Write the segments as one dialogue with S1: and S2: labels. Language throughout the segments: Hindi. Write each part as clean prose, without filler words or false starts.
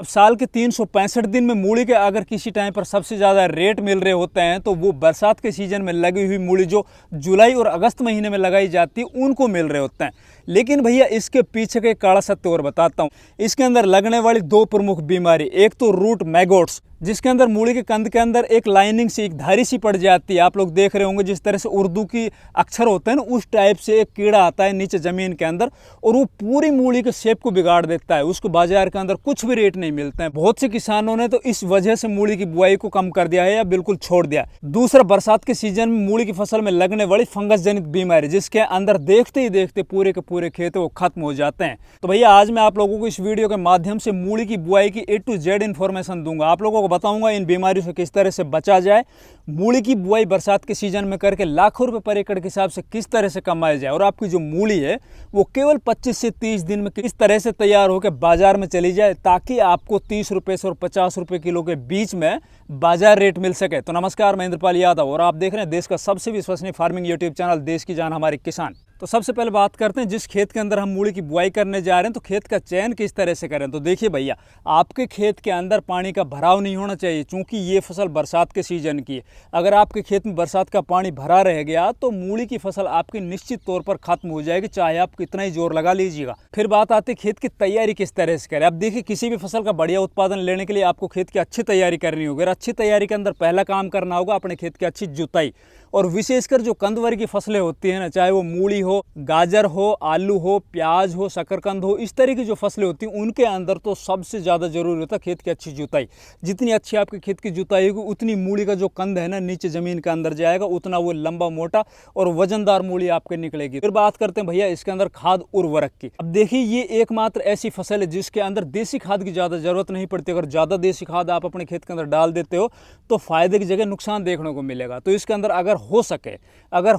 S1: अब साल के 365 दिन में मूली के अगर किसी टाइम पर सबसे ज़्यादा रेट मिल रहे होते हैं तो वो बरसात के सीजन में लगी हुई मूली जो जुलाई और अगस्त महीने में लगाई जाती है उनको मिल रहे होते हैं। लेकिन भैया इसके पीछे के काला सत्य और बताता हूँ। इसके अंदर लगने वाली दो प्रमुख बीमारी, एक तो रूट मैगोट्स जिसके अंदर मूली के कंद के अंदर एक लाइनिंग सी, एक धारी सी पड़ जाती है। आप लोग देख रहे होंगे जिस तरह से उर्दू की अक्षर होते हैं ना, उस टाइप से एक कीड़ा आता है नीचे ज़मीन के अंदर और वो पूरी मूली के शेप को बिगाड़ देता है। उसको बाजार के अंदर कुछ भी रेट नहीं मिलता है। बहुत से किसानों ने तो इस वजह से मूली की बुआई को कम कर दिया है या बिल्कुल छोड़ दिया। दूसरा, बरसात के सीजन में मूली की फसल में लगने वाली फंगस जनित बीमारी जिसके अंदर देखते ही देखते पूरे के पूरे खेत वो खत्म हो जाते हैं। तो भैया आज मैं आप लोगों को इस वीडियो के माध्यम से मूली की बुआई की A to Z इन्फॉर्मेशन दूंगा। आप लोगों को बताऊंगा इन बीमारियों से किस तरह से बचा जाए, मूली की बुआई बरसात के सीजन में करके लाखों रुपए पर एकड़ के हिसाब से किस तरह से कमाया जाए और आपकी जो मूली है वो केवल 25 से 30 दिन में किस तरह से तैयार होकर बाजार में चली जाए ताकि आपको 30 रुपए से और 50 रुपए किलो के बीच में बाजार रेट मिल सके। तो नमस्कार, मैं इंद्रपाल यादव और आप देख रहे हैं देश का सबसे विश्वसनीय फार्मिंग यूट्यूब चैनल देश की जान हमारे किसान। तो सबसे पहले बात करते हैं जिस खेत के अंदर हम मूली की बुआई करने जा रहे हैं तो खेत का चयन किस तरह से करें। तो देखिए भैया, आपके खेत के अंदर पानी का भराव नहीं होना चाहिए क्योंकि ये फसल बरसात के सीजन की है। अगर आपके खेत में बरसात का पानी भरा रह गया तो मूली की फसल आपकी निश्चित तौर पर खत्म हो जाएगी, चाहे आप कितना ही जोर लगा लीजिएगा। फिर बात आती है खेत की तैयारी किस तरह से करें। अब देखिए, किसी भी फसल का बढ़िया उत्पादन लेने के लिए आपको खेत की अच्छी तैयारी करनी होगी। अच्छी तैयारी के अंदर पहला काम करना होगा अपने खेत की अच्छी जुताई। और विशेषकर जो कंद वर्ग की फसलें होती हैं ना, चाहे वो मूली हो, गाजर हो, आलू हो, प्याज हो, शकरकंद हो, इस तरह की जो फसलें होती हैं उनके अंदर तो सबसे ज़्यादा जरूरी होता है खेत की अच्छी जुताई। जितनी अच्छी आपके खेत की जुताई होगी उतनी मूली का जो कंद है ना नीचे ज़मीन के अंदर जाएगा, उतना वो लंबा मोटा और वजनदार मूली आपके निकलेगी। फिर बात करते हैं भैया इसके अंदर खाद उर्वरक की। अब देखिए, ये एकमात्र ऐसी फसल है जिसके अंदर देसी खाद की ज़्यादा जरूरत नहीं पड़ती। अगर ज़्यादा देसी खाद आप अपने खेत के अंदर डाल देते हो तो फायदे की जगह नुकसान देखने को मिलेगा। तो इसके अंदर अगर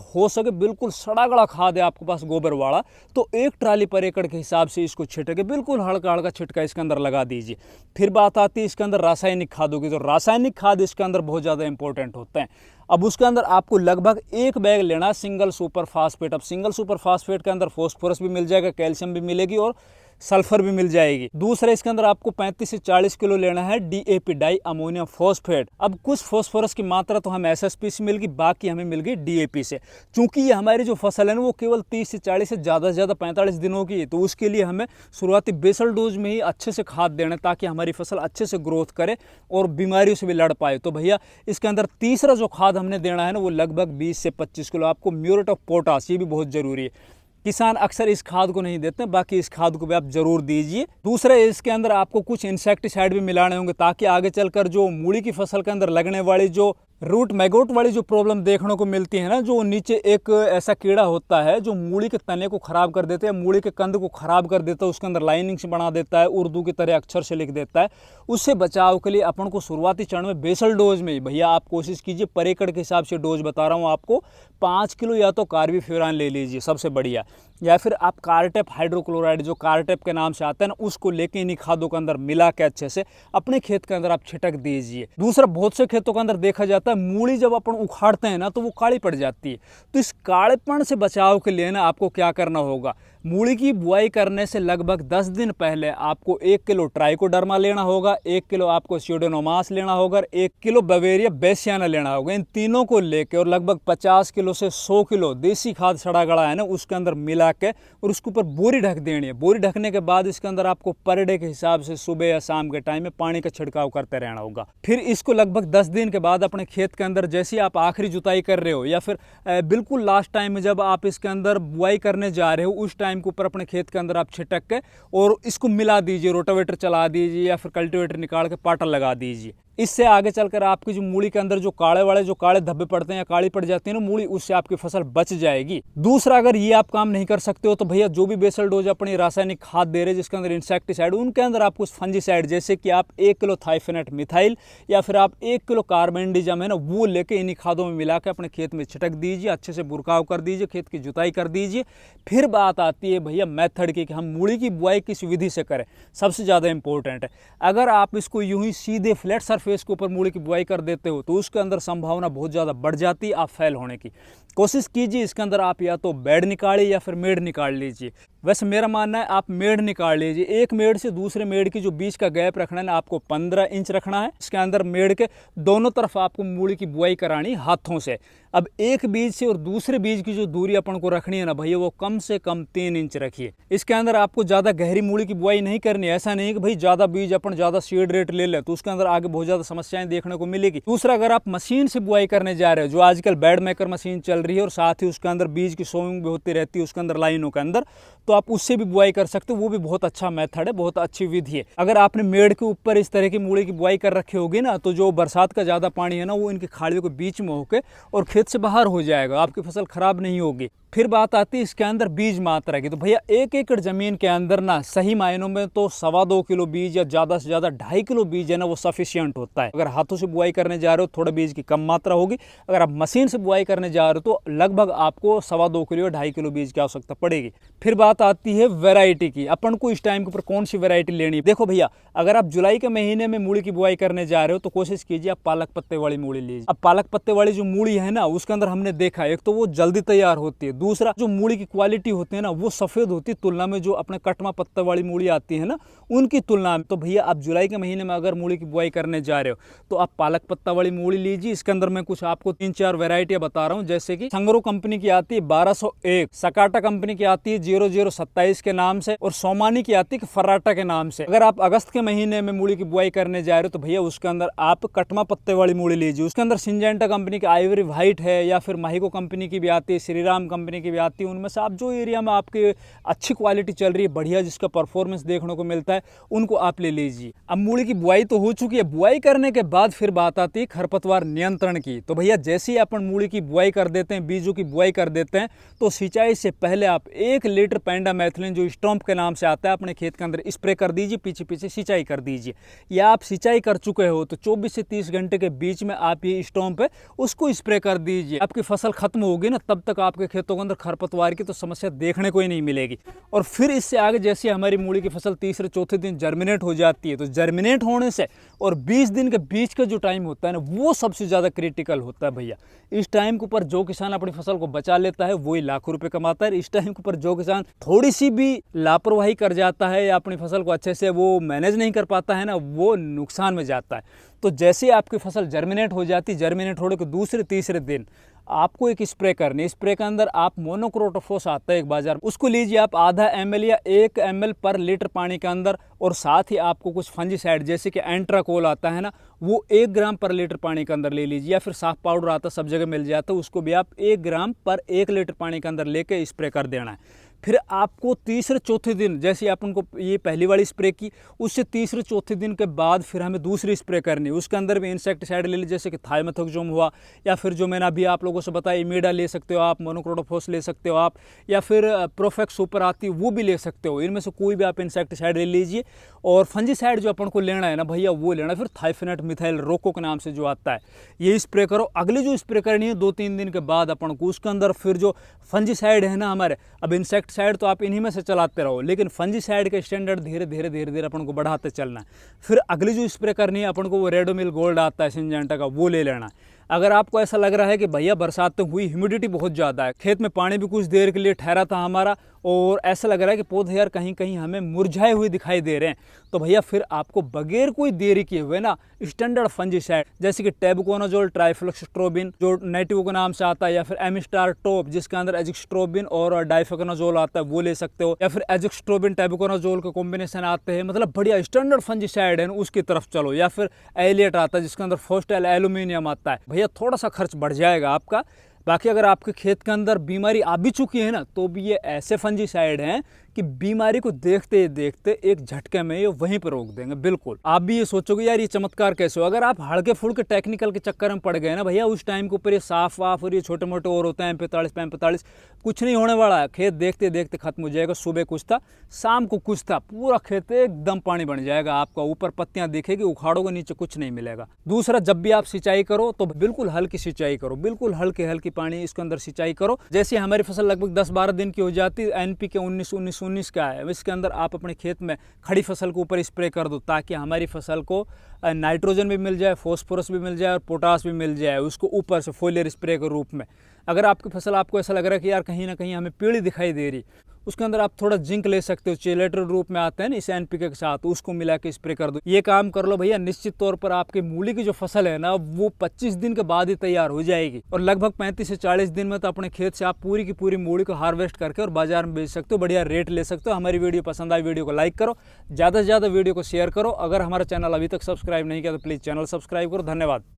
S1: हो सके बिल्कुल सड़ा गला खाद है आपके पास गोबर वाला तो 1 ट्राली पर एकड़ के हिसाब से इसको छिटके बिल्कुल हल्का हल्का छिटका इसके अंदर लगा दीजिए। फिर बात आती है इसके अंदर रासायनिक खादों की। तो रासायनिक खाद इसके अंदर बहुत ज़्यादा इंपॉर्टेंट होते हैं। अब उसके अंदर आपको लगभग 1 बैग लेना सिंगल सुपर फास्फेट। अब सिंगल सुपर फास्फेट के अंदर फॉस्फोरस भी मिल जाएगा, कैल्शियम भी मिलेगी और सल्फर भी मिल जाएगी। दूसरा, इसके अंदर आपको 35 से 40 किलो लेना है DAP डाई अमोनियम फॉस्फेट। अब कुछ फॉस्फोरस की मात्रा तो हमें SSP से मिल गई, बाकी हमें मिल गई DAP से। चूंकि ये हमारी जो फसल है ना वो केवल 30 से 40 से ज़्यादा 45 दिनों की है, तो उसके लिए हमें शुरुआती बेसल डोज में ही अच्छे से खाद देना है ताकि हमारी फसल अच्छे से ग्रोथ करे और बीमारियों से भी लड़ पाए। तो भैया इसके अंदर तीसरा जो खाद हमने देना है ना वो लगभग 20 से 25 किलो आपको म्यूरेट ऑफ पोटाश, ये भी बहुत जरूरी है। किसान अक्सर इस खाद को नहीं देते, बाकी इस खाद को भी आप जरूर दीजिए। दूसरा, इसके अंदर आपको कुछ इंसेक्टिसाइड भी मिलाने होंगे ताकि आगे चलकर जो मूली की फसल के अंदर लगने वाली जो रूट मैगोट वाली जो प्रॉब्लम देखने को मिलती है ना, जो नीचे एक ऐसा कीड़ा होता है जो मूली के तने को खराब कर देता है, मूली के कंद को खराब कर देता है, उसके अंदर लाइनिंग से बना देता है, उर्दू की तरह अक्षर से लिख देता है, उससे बचाव के लिए अपन को शुरुआती चरण में बेसल डोज में ही भैया आप कोशिश कीजिए, पर एकड़ के हिसाब से डोज बता रहा हूँ आपको, 5 किलो या तो कार्बीफ्यूरान ले लीजिए सबसे बढ़िया, या फिर आप कार्टेप हाइड्रोक्लोराइड जो कार्टेप के नाम से आता है ना उसको लेके इन्हीं खादों के अंदर मिला के अच्छे से अपने खेत के अंदर आप छिटक दीजिए। दूसरा, बहुत से खेतों के अंदर देखा जाता है मूली जब अपन उखाड़ते हैं ना तो वो काली पड़ जाती है। तो इस कालेपन से बचाव के लिए ना आपको क्या करना होगा, मूली की बुआई करने से लगभग 10 दिन पहले आपको 1 किलो ट्राइकोडर्मा लेना होगा, 1 किलो आपको स्यूडोमोनास लेना होगा, 1 किलो बवेरिया बेसियाना लेना होगा। इन तीनों को लेके और लगभग 50 किलो से 100 किलो देसी खाद सड़ा गड़ा है ना उसके अंदर मिला के और उसके ऊपर बोरी ढक देनी है। बोरी ढकने के बाद इसके अंदर आपको पर डे के हिसाब से सुबह या शाम के टाइम में पानी का छिड़काव करते रहना होगा। फिर इसको लगभग 10 दिन के बाद अपने खेत के अंदर जैसे आप आखिरी जुताई कर रहे हो या फिर बिल्कुल लास्ट टाइम में जब आप इसके अंदर बुआई करने जा रहे हो उस टाइम के ऊपर अपने खेत के अंदर आप छिटक के और इसको मिला दीजिए, रोटावेटर चला दीजिए या फिर कल्टीवेटर निकाल के पाटा लगा दीजिए। इससे आगे चलकर आपकी जो मूली के अंदर जो काले धब्बे पड़ते हैं या काली पड़ जाती है ना मूली, उससे आपकी फसल बच जाएगी। दूसरा, अगर ये आप काम नहीं कर सकते हो तो भैया जो भी बेसल डोज अपनी रासायनिक खाद दे रहे हैं जिसके अंदर इंसेक्टिसाइड, उनके अंदर आप कुछ फंजीसाइड जैसे कि आप 1 किलो थाइफेनेट मिथाइल या फिर आप 1 किलो कार्बेंडिजम है ना वो लेके इन्हीं खादों में मिला के अपने खेत में छिटक दीजिए, अच्छे से बुरकाव कर दीजिए, खेत की जुताई कर दीजिए। फिर बात आती है भैया मेथड की कि हम मूली की बुआई किस विधि से करें। सबसे ज़्यादा इंपॉर्टेंट है, अगर आप इसको यूं ही सीधे फ्लैट सरफेस के ऊपर मूली की बुआई कर देते हो तो उसके अंदर संभावना बहुत ज़्यादा बढ़ जाती है आप फेल होने की। कोशिश कीजिए इसके अंदर आप या तो बेड निकालिए या फिर मेड़ निकाल लीजिए। वैसे मेरा मानना है आप मेड़ निकाल लीजिए। एक मेड़ से दूसरे मेड़ की जो बीच का गैप रखना है ना आपको 15 इंच रखना है। इसके अंदर मेड़ के दोनों तरफ आपको मूली की बुआई करानी हाथों से। अब एक बीज से और दूसरे बीज की जो दूरी अपन को रखनी है ना भैया वो कम से कम 3 इंच रखिए। इसके अंदर आपको ज़्यादा गहरी मूली की बुआई नहीं करनी है। ऐसा नहीं कि भाई ज़्यादा बीज अपन ज़्यादा सीड रेट ले लें तो उसके अंदर आगे बहुत ज़्यादा समस्याएं देखने को मिलेगी। दूसरा, अगर आप मशीन से बुआई करने जा रहे हो, जो आजकल बेड मेकर मशीन चल रही है और साथ ही उसके अंदर बीज की सोइंग भी होती रहती है उसके अंदर लाइनों के अंदर, तो आप उससे भी बुआई कर सकते हो। वो भी बहुत अच्छा मेथड है, बहुत अच्छी विधि है। अगर आपने मेड़ के ऊपर इस तरह की मूली की बुआई कर रखी होगी ना तो जो बरसात का ज़्यादा पानी है ना वो इनकी खाड़ियों के बीच में होकर और खेत से बाहर हो जाएगा, आपकी फसल खराब नहीं होगी। फिर बात आती है इसके अंदर बीज मात्रा की। तो भैया 1 एकड़ जमीन के अंदर ना सही मायनों में तो 2.25 किलो बीज या ज़्यादा से ज़्यादा 2.5 किलो बीज है ना वो सफिशियंट होता है। अगर हाथों से बुआई करने जा रहे हो थोड़ा बीज की कम मात्रा होगी। अगर आप मशीन से बुआई करने जा रहे हो तो लगभग आपको 2.25 किलो या 2.5 किलो बीज की आवश्यकता पड़ेगी। फिर बात आती है वैरायटी की। अपन को इस टाइम के ऊपर कौन सी वैरायटी लेनी है। देखो भैया, अगर आप जुलाई के महीने में मूली की बुआई करने जा रहे हो तो कोशिश कीजिए आप पालक पत्ते वाली मूली लीजिए। अब पालक पत्ते वाली जो मूली है ना उसके अंदर हमने देखा एक तो वो जल्दी तैयार होती है, दूसरा जो मूली की क्वालिटी होती है ना वो सफेद होती है तुलना में जो अपने कटमा पत्ते वाली मूली आती है ना उनकी तुलना में। तो भैया आप जुलाई के महीने में अगर मूली की बुआई करने जा रहे हो तो आप पालक पत्ता वाली मूली लीजिए। इसके अंदर मैं कुछ आपको 3-4 वैरायटियां बता रहा हूं, जैसे कि संगरो कंपनी की आती है 1201, सकाटा कंपनी की आती है 0027 के नाम से और सोमानी की आती है फर्राटा के नाम से। अगर आप अगस्त के महीने में मूली की बुआई करने जा रहे हो तो भैया उसके अंदर आप कटमा पत्ते वाली मूली लीजिए। उसके अंदर सिंजेंटा कंपनी की आइवरी व्हाइट है या फिर माहिको कंपनी की भी आती है, श्रीराम कंपनी की भी आती है। उनमें से आप जो एरिया में आपके अच्छी क्वालिटी चल रही है, बढ़िया जिसका परफॉर्मेंस देखने को मिलता है, उनको आप ले लीजिए। अब मूली की बुआई तो हो चुकी है, बुआई करने के बाद फिर बात आती है खरपतवार नियंत्रण की। तो भैया जैसे ही अपन मूली की बुआई कर देते हैं, बीजों की बुआई कर देते हैं तो सिंचाई से पहले आप 1 लीटर पेंडामेथिलिन जो स्टॉम्प के नाम से आता है अपने खेत के अंदर स्प्रे कर दीजिए, पीछे पीछे सिंचाई कर दीजिए। या आप सिंचाई कर चुके हो तो 24 से 30 घंटे के बीच में आप ये स्टॉम्प है उसको स्प्रे कर दीजिए। आपकी फसल खत्म होगी ना तब तक आपके खेतों के अंदर खरपतवार की तो समस्या देखने को ही नहीं मिलेगी। और फिर इससे आगे जैसे हमारी मूली की फसल तीसरे चौथे दिन जर्मिनेट हो जाती है तो जर्मिनेट होने से और 20 दिन के बीच का जो टाइम होता है ना वो सबसे ज़्यादा क्रिटिकल होता है भैया। इस टाइम के ऊपर जो किसान अपनी फसल को बचा लेता है वही लाखों रुपए कमाता है। इस टाइम के ऊपर जो किसान थोड़ी सी भी लापरवाही कर जाता है या अपनी फसल को अच्छे से वो मैनेज नहीं कर पाता है ना वो नुकसान में जाता है। तो जैसे आपकी फसल जर्मिनेट हो जाती, जर्मिनेट होने के दूसरे तीसरे दिन आपको एक स्प्रे करनी है। स्प्रे के अंदर आप मोनोक्रोटोफॉस आता है एक बाजार, उसको लीजिए आप आधा ml या 1 ml पर लीटर पानी के अंदर। और साथ ही आपको कुछ फंजीसाइड जैसे कि एंट्राकोल आता है ना वो 1 ग्राम पर लीटर पानी के अंदर ले लीजिए, या फिर साफ पाउडर आता है सब जगह मिल जाता है, उसको भी आप 1 ग्राम पर 1 लीटर पानी के अंदर लेके स्प्रे कर देना है। फिर आपको तीसरे चौथे दिन जैसे अपन को ये पहली वाली स्प्रे की उससे तीसरे चौथे दिन के बाद फिर हमें दूसरी स्प्रे करनी है। उसके अंदर भी इंसेक्टिसाइड ले लीजिए जैसे कि थाइमेथोक्सोम हुआ या फिर जो मैंने अभी आप लोगों से बताया इमीडा ले सकते हो आप, मोनोक्रोटोफॉस ले सकते हो आप, या फिर प्रोफेक्स सुपर आती है वो भी ले सकते हो। इनमें से कोई भी आप इंसेक्टिसाइड ले लीजिए। और फंजीसाइड जो अपन को लेना है ना भैया वो लेना है फिर थाइफेनेट मिथाइल रोको के नाम से जो आता है ये स्प्रे करो। अगली जो स्प्रे करनी है 2-3 दिन के बाद अपन को उसके अंदर फिर जो फंजीसाइड है ना हमारे, अब इंसेक्टिसाइड तो आप इन्हीं में से चलाते रहो लेकिन फंजीसाइड का स्टैंडर्ड धीरे धीरे अपन को बढ़ाते चलना है। फिर अगली जो स्प्रे करनी है अपन को वो रेडोमिल गोल्ड आता है सिंजेंटा का, वो ले लेना है। अगर आपको ऐसा लग रहा है कि भैया बरसात तो हुई, ह्यूमिडिटी बहुत ज़्यादा है, खेत में पानी भी कुछ देर के लिए ठहरा था हमारा और ऐसा लग रहा है कि पौधे यार कहीं कहीं हमें मुरझाए हुए दिखाई दे रहे हैं, तो भैया फिर आपको बगैर कोई देरी किए हुए ना स्टैंडर्ड फंजीसाइड जैसे कि टेबुकोनाजोल ट्राइफ्लोक्सट्रोबिन जो नेटिव के नाम से आता है, या फिर एमिस्टार टॉप जिसके अंदर एजिक्स्ट्रोबिन और डाइफेकोनाजोल आता है वो ले सकते हो, या फिर एजिक्स्ट्रोबिन टेबुकोनाजोल के कॉम्बिनेशन आते हैं, मतलब बढ़िया स्टैंडर्ड फंजीसाइड है उसकी तरफ चलो। या फिर एलिएट आता है जिसके अंदर फोस्टाइल एल्यूमिनियम आता है। भैया थोड़ा सा खर्च बढ़ जाएगा आपका। बाकी अगर आपके खेत के अंदर बीमारी आ भी चुकी है ना तो भी ये ऐसे फंजीसाइड हैं कि बीमारी को देखते देखते एक झटके में ये वहीं पर रोक देंगे। बिल्कुल आप भी ये सोचोगे यार ये चमत्कार कैसे हो। अगर आप हल्के फुल्के टेक्निकल के चक्कर में पड़ गए ना भैया उस टाइम के ऊपर ये साफ वाफ और ये छोटे मोटे और होते हैं M45 M45 कुछ नहीं होने वाला है। खेत देखते देखते खत्म हो जाएगा। सुबह कुछ था शाम को कुछ था, पूरा खेत एकदम पानी बन जाएगा आपका, ऊपर पत्तियां दिखेगी, उखाड़ोगे नीचे कुछ नहीं मिलेगा। दूसरा, जब भी आप सिंचाई करो तो बिल्कुल हल्की सिंचाई करो, बिल्कुल हल्की पानी इसके अंदर सिंचाई करो। जैसे हमारी फसल लगभग 10-12 दिन की हो जाती है, NPK 19-19 2019 का है। इसके अंदर आप अपने खेत में खड़ी फसल के ऊपर स्प्रे कर दो ताकि हमारी फसल को नाइट्रोजन भी मिल जाए, फॉस्फोरस भी मिल जाए और पोटास भी मिल जाए, उसको ऊपर से फोलियर स्प्रे के रूप में। अगर आपकी फसल आपको ऐसा लग रहा है कि यार कहीं ना कहीं हमें पीली दिखाई दे रही, उसके अंदर आप थोड़ा जिंक ले सकते हो, चेलेटर रूप में आते हैं ना इस एनपीके के साथ, उसको मिला के स्प्रे कर दो। ये काम कर लो भैया, निश्चित तौर पर आपकी मूली की जो फसल है ना वो 25 दिन के बाद ही तैयार हो जाएगी और लगभग 35 से 40 दिन में तो अपने खेत से आप पूरी की पूरी मूली को हार्वेस्ट करके और बाजार में बेच सकते हो, बढ़िया रेट ले सकते हो। हमारी वीडियो पसंद आई, वीडियो को लाइक करो, ज़्यादा से ज़्यादा वीडियो को शेयर करो। अगर हमारा चैनल अभी तक सब्सक्राइब नहीं किया तो प्लीज़ चैनल सब्सक्राइब करो। धन्यवाद।